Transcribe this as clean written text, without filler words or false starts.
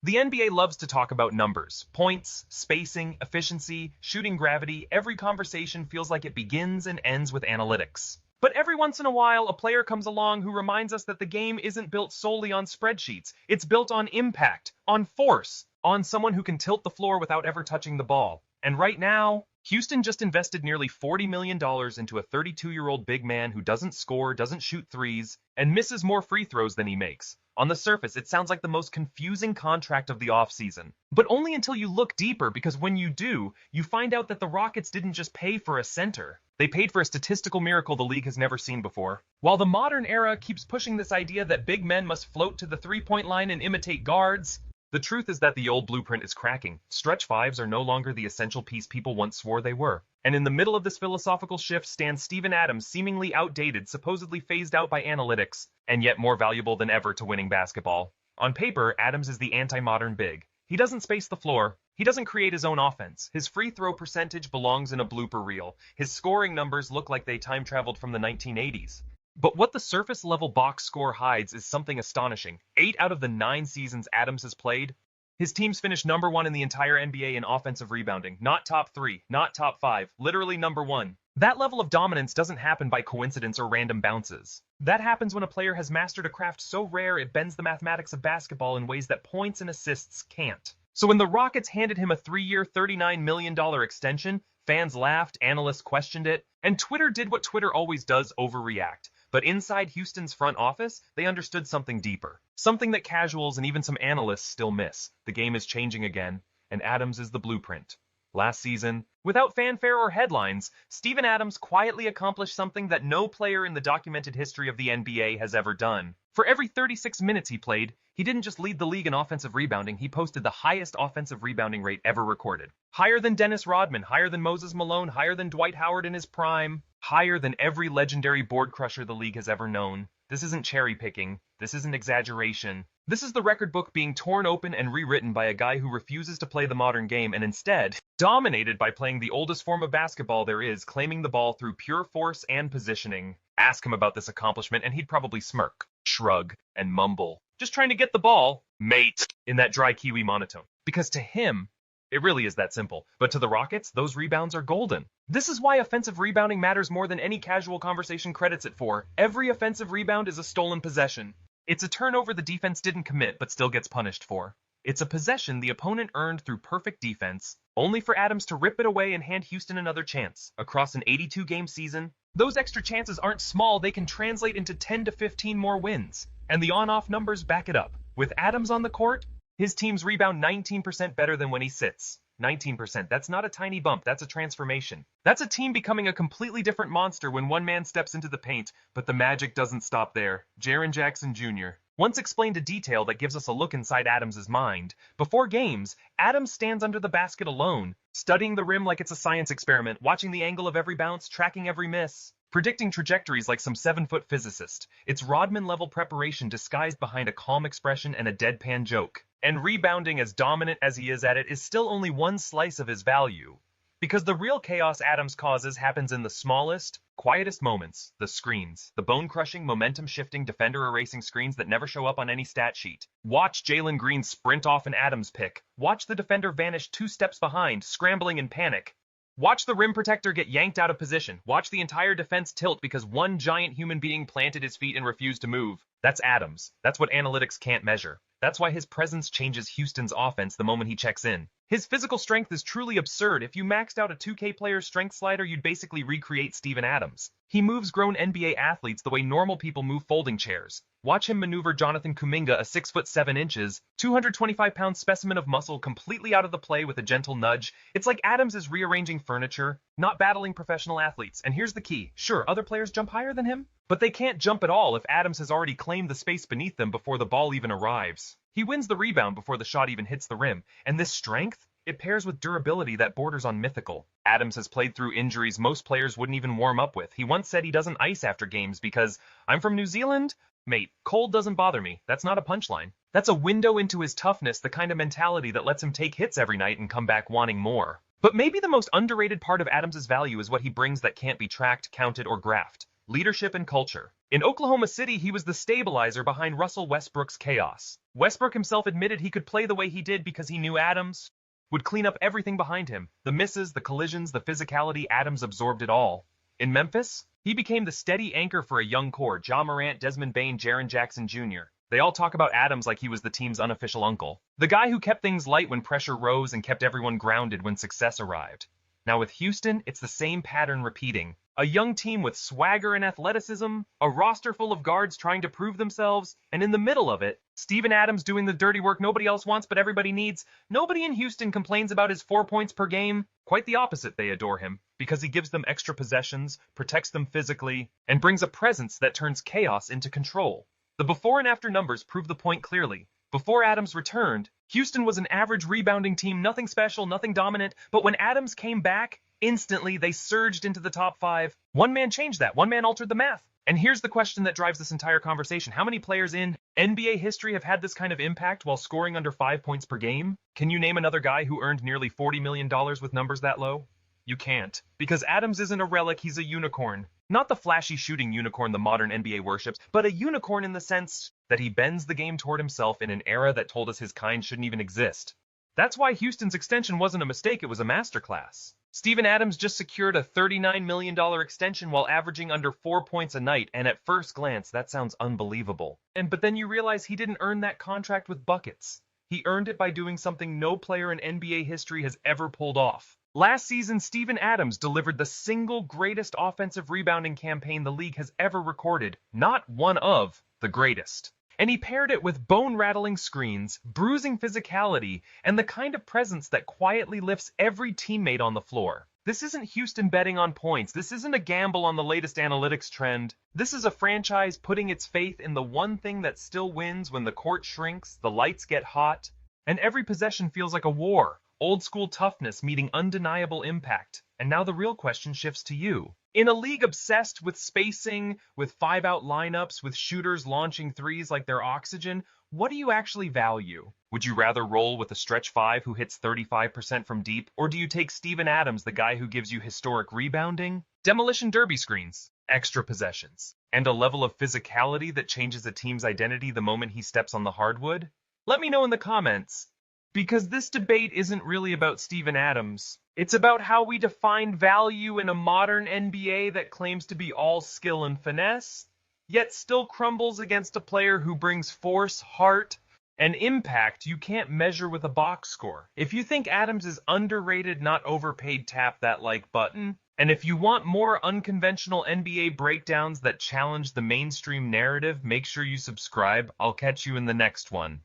The NBA loves to talk about numbers, points, spacing, efficiency, shooting gravity. Every conversation feels like it begins and ends with analytics. But every once in a while, a player comes along who reminds us that the game isn't built solely on spreadsheets. It's built on impact, on force, on someone who can tilt the floor without ever touching the ball. And right now, Houston just invested nearly $40 million into a 32-year-old big man who doesn't score, doesn't shoot threes, and misses more free throws than he makes. On the surface, it sounds like the most confusing contract of the offseason. But only until you look deeper, because when you do, you find out that the Rockets didn't just pay for a center. They paid for a statistical miracle the league has never seen before. While the modern era keeps pushing this idea that big men must float to the three-point line and imitate guards, the truth is that the old blueprint is cracking. Stretch fives are no longer the essential piece people once swore they were. And in the middle of this philosophical shift stands Steven Adams, seemingly outdated, supposedly phased out by analytics, and yet more valuable than ever to winning basketball. On paper, Adams is the anti-modern big. He doesn't space the floor. He doesn't create his own offense. His free throw percentage belongs in a blooper reel. His scoring numbers look like they time-traveled from the 1980s. But what the surface-level box score hides is something astonishing. 8 out of the 9 seasons Adams has played, his teams finished number 1 in the entire NBA in offensive rebounding. Not top 3, not top 5, literally number 1. That level of dominance doesn't happen by coincidence or random bounces. That happens when a player has mastered a craft so rare it bends the mathematics of basketball in ways that points and assists can't. So when the Rockets handed him a 3-year, $39 million extension, fans laughed, analysts questioned it, and Twitter did what Twitter always does, overreact. But inside Houston's front office, they understood something deeper. Something that casuals and even some analysts still miss. The game is changing again, and Adams is the blueprint. Last season, without fanfare or headlines, Steven Adams quietly accomplished something that no player in the documented history of the NBA has ever done. For every 36 minutes he played, he didn't just lead the league in offensive rebounding, he posted the highest offensive rebounding rate ever recorded. Higher than Dennis Rodman, higher than Moses Malone, higher than Dwight Howard in his prime, higher than every legendary board crusher the league has ever known. This isn't cherry picking. This isn't exaggeration. This is the record book being torn open and rewritten by a guy who refuses to play the modern game and instead dominated by playing the oldest form of basketball there is, claiming the ball through pure force and positioning. Ask him about this accomplishment and he'd probably smirk, shrug, and mumble. Just trying to get the ball, mate, in that dry Kiwi monotone. Because to him, it really is that simple. But to the Rockets, those rebounds are golden. This is why offensive rebounding matters more than any casual conversation credits it for. Every offensive rebound is a stolen possession. It's a turnover the defense didn't commit but still gets punished for. It's a possession the opponent earned through perfect defense, only for Adams to rip it away and hand Houston another chance. Across an 82-game season, those extra chances aren't small, they can translate into 10 to 15 more wins. And the on-off numbers back it up. With Adams on the court, his teams rebound 19% better than when he sits. 19%. That's not a tiny bump. That's a transformation. That's a team becoming a completely different monster when one man steps into the paint. But the magic doesn't stop there. Jaren Jackson Jr. once explained a detail that gives us a look inside Adams' mind. Before games, Adams stands under the basket alone, studying the rim like it's a science experiment, watching the angle of every bounce, tracking every miss, predicting trajectories like some 7-foot physicist. It's Rodman-level preparation disguised behind a calm expression and a deadpan joke. And rebounding, as dominant as he is at it, is still only one slice of his value. Because the real chaos Adams causes happens in the smallest, quietest moments. The screens. The bone-crushing, momentum-shifting, defender-erasing screens that never show up on any stat sheet. Watch Jalen Green sprint off an Adams pick. Watch the defender vanish 2 steps behind, scrambling in panic. Watch the rim protector get yanked out of position. Watch the entire defense tilt because one giant human being planted his feet and refused to move. That's Adams. That's what analytics can't measure. That's why his presence changes Houston's offense the moment he checks in. His physical strength is truly absurd. If you maxed out a 2K player's strength slider, you'd basically recreate Steven Adams. He moves grown NBA athletes the way normal people move folding chairs. Watch him maneuver Jonathan Kuminga, a 6'7", 225-pound specimen of muscle, completely out of the play with a gentle nudge. It's like Adams is rearranging furniture, not battling professional athletes. And here's the key. Sure, other players jump higher than him, but they can't jump at all if Adams has already claimed the space beneath them before the ball even arrives. He wins the rebound before the shot even hits the rim. And this strength, it pairs with durability that borders on mythical. Adams has played through injuries most players wouldn't even warm up with. He once said he doesn't ice after games because, I'm from New Zealand? Mate, cold doesn't bother me. That's not a punchline. That's a window into his toughness, the kind of mentality that lets him take hits every night and come back wanting more. But maybe the most underrated part of Adams' value is what he brings that can't be tracked, counted, or graphed. Leadership and culture. In Oklahoma City, he was the stabilizer behind Russell Westbrook's chaos. Westbrook himself admitted he could play the way he did because he knew Adams would clean up everything behind him. The misses, the collisions, the physicality, Adams absorbed it all. In Memphis, he became the steady anchor for a young core: Ja Morant, Desmond Bane, Jaren Jackson Jr. They all talk about Adams like he was the team's unofficial uncle. The guy who kept things light when pressure rose and kept everyone grounded when success arrived. Now with Houston, it's the same pattern repeating. A young team with swagger and athleticism, a roster full of guards trying to prove themselves, and in the middle of it, Steven Adams doing the dirty work nobody else wants but everybody needs. Nobody in Houston complains about his 4 points per game. Quite the opposite, they adore him, because he gives them extra possessions, protects them physically, and brings a presence that turns chaos into control. The before and after numbers prove the point clearly. Before Adams returned, Houston was an average rebounding team, nothing special, nothing dominant, but when Adams came back, instantly they surged into the top 5. One man changed that. One man altered the math. And here's the question that drives this entire conversation. How many players in NBA history have had this kind of impact while scoring under 5 points per game? Can you name another guy who earned nearly $40 million with numbers that low? You can't. Because Adams isn't a relic, he's a unicorn. Not the flashy shooting unicorn the modern NBA worships, but a unicorn in the sense that he bends the game toward himself in an era that told us his kind shouldn't even exist. That's why Houston's extension wasn't a mistake, it was a masterclass. Steven Adams just secured a $39 million extension while averaging under 4 points a night, and at first glance, that sounds unbelievable. But then you realize he didn't earn that contract with buckets. He earned it by doing something no player in NBA history has ever pulled off. Last season, Steven Adams delivered the single greatest offensive rebounding campaign the league has ever recorded, not one of the greatest. And he paired it with bone-rattling screens, bruising physicality, and the kind of presence that quietly lifts every teammate on the floor. This isn't Houston betting on points. This isn't a gamble on the latest analytics trend. This is a franchise putting its faith in the one thing that still wins when the court shrinks, the lights get hot, and every possession feels like a war. Old-school toughness meeting undeniable impact. And now the real question shifts to you. In a league obsessed with spacing, with 5-out lineups, with shooters launching threes like they're oxygen, what do you actually value? Would you rather roll with a stretch 5 who hits 35% from deep, or do you take Steven Adams, the guy who gives you historic rebounding, demolition derby screens, extra possessions, and a level of physicality that changes a team's identity the moment he steps on the hardwood? Let me know in the comments. Because this debate isn't really about Steven Adams. It's about how we define value in a modern NBA that claims to be all skill and finesse, yet still crumbles against a player who brings force, heart, and impact you can't measure with a box score. If you think Adams is underrated, not overpaid, tap that like button. And if you want more unconventional NBA breakdowns that challenge the mainstream narrative, make sure you subscribe. I'll catch you in the next one.